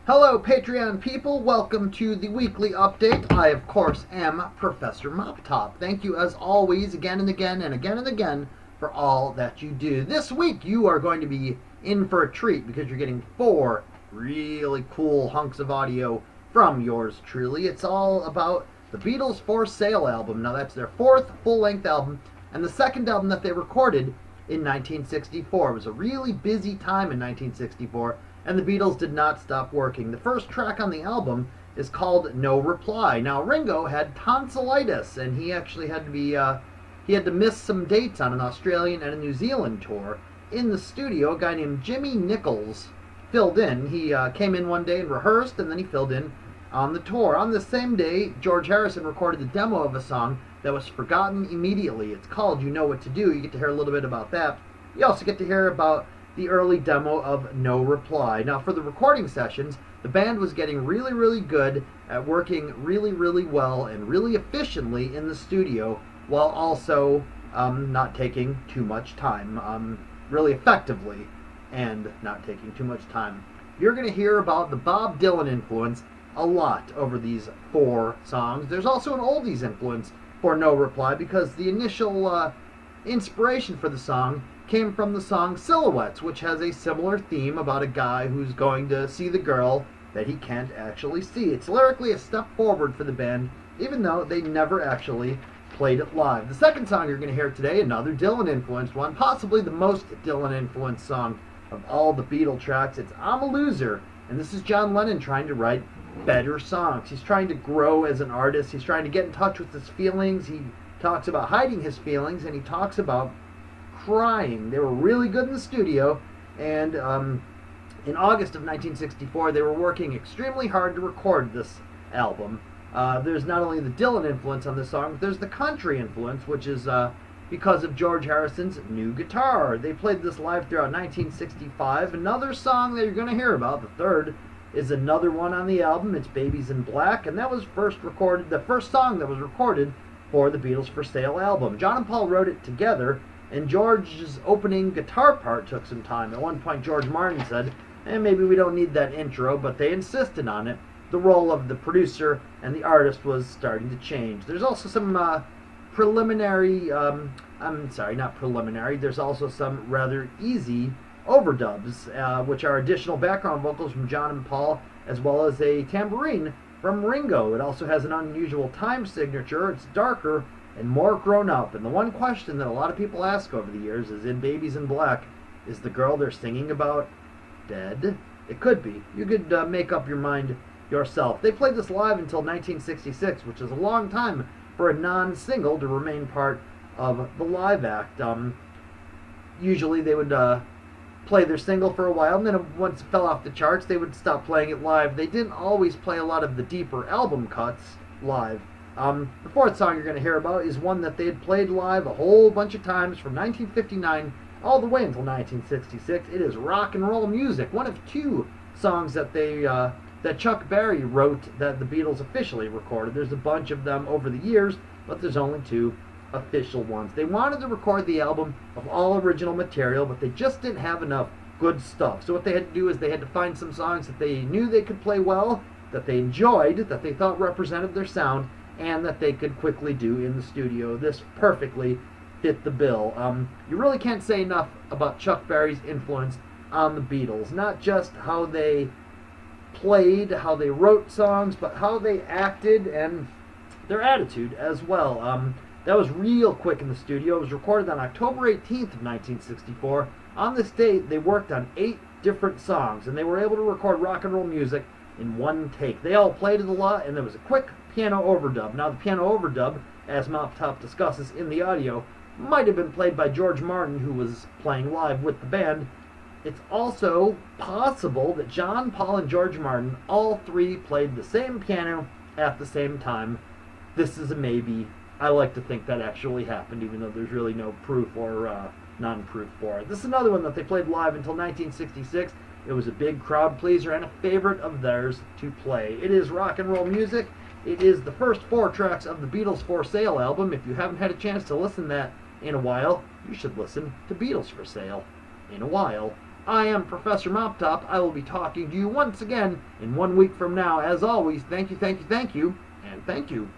Hello, Patreon people. Welcome to the weekly update. I, of course, am Professor Moptop. Thank you, as always, again and again and again and again for all that you do. This week, you are going to be in for a treat because you're getting 4 really cool hunks of audio from yours truly. It's all about the Beatles' For Sale album. Now, that's their 4th full-length album and the 2nd album that they recorded in 1964. It was a really busy time in 1964. And the Beatles did not stop working. The first track on the album is called No Reply. Now, Ringo had tonsillitis, and he actually had to he had to miss some dates on an Australian and a New Zealand tour. In the studio, a guy named Jimmy Nichols filled in. He came in one day and rehearsed, and then he filled in on the tour. On the same day, George Harrison recorded the demo of a song that was forgotten immediately. It's called You Know What to Do. You get to hear a little bit about that. You also get to hear about the early demo of No Reply. Now, for the recording sessions, the band was getting really, really good at working really, really well and really efficiently in the studio while also not taking too much time, really effectively and not taking too much time. You're going to hear about the Bob Dylan influence a lot over these 4 songs. There's also an oldies influence for No Reply because the initial inspiration for the song came from the song Silhouettes, which has a similar theme about a guy who's going to see the girl that he can't actually see. It's lyrically a step forward for the band, even though they never actually played it live. The second song you're going to hear today, another Dylan-influenced one, possibly the most Dylan-influenced song of all the Beatle tracks. It's I'm a Loser, and this is John Lennon trying to write better songs. He's trying to grow as an artist. He's trying to get in touch with his feelings. He talks about hiding his feelings, and he talks about crying. They were really good in the studio, and in August of 1964 they were working extremely hard to record this album. There's not only the Dylan influence on this song, but there's the country influence, which is because of George Harrison's new guitar. They played this live throughout 1965. Another song that you're going to hear about, the third, is another one on the album. It's Babies in Black, and that was the first song that was recorded for the Beatles' For Sale album. John and Paul wrote it together, and George's opening guitar part took some time. At one point, George Martin said, maybe we don't need that intro, but they insisted on it. The role of the producer and the artist was starting to change. There's also some there's also some rather easy overdubs, which are additional background vocals from John and Paul, as well as a tambourine from Ringo. It also has an unusual time signature. It's darker and more grown up. And the one question that a lot of people ask over the years is, in Babies in Black, is the girl they're singing about dead? It could be. You could make up your mind yourself. They played this live until 1966, which is a long time for a non-single to remain part of the live act. Usually they would play their single for a while, and then once it fell off the charts, they would stop playing it live. They didn't always play a lot of the deeper album cuts live. The fourth song you're going to hear about is one that they had played live a whole bunch of times from 1959 all the way until 1966. It is Rock and Roll Music, one of 2 songs that that Chuck Berry wrote that the Beatles officially recorded. There's a bunch of them over the years, but there's only 2 official ones. They wanted to record the album of all original material, but they just didn't have enough good stuff. So what they had to do is they had to find some songs that they knew they could play well, that they enjoyed, that they thought represented their sound, and that they could quickly do in the studio. This perfectly fit the bill. You really can't say enough about Chuck Berry's influence on the Beatles. Not just how they played, how they wrote songs, but how they acted and their attitude as well. That was real quick in the studio. It was recorded on October 18th of 1964. On this date, they worked on 8 different songs, and they were able to record Rock and Roll Music in one take. They all played it a lot, and there was a quick piano overdub. Now, the piano overdub, as Moptop discusses in the audio, might have been played by George Martin, who was playing live with the band. It's also possible that John, Paul, and George Martin, all 3 played the same piano at the same time. This is a maybe. I like to think that actually happened, even though there's really no proof or non-proof for it. This is another one that they played live until 1966. It was a big crowd pleaser and a favorite of theirs to play. It is Rock and Roll Music. It is the first 4 tracks of the Beatles' For Sale album. If you haven't had a chance to listen to that in a while, you should listen to Beatles for Sale in a while. I am Professor Moptop. I will be talking to you once again in 1 week from now. As always, thank you, thank you, thank you, and thank you.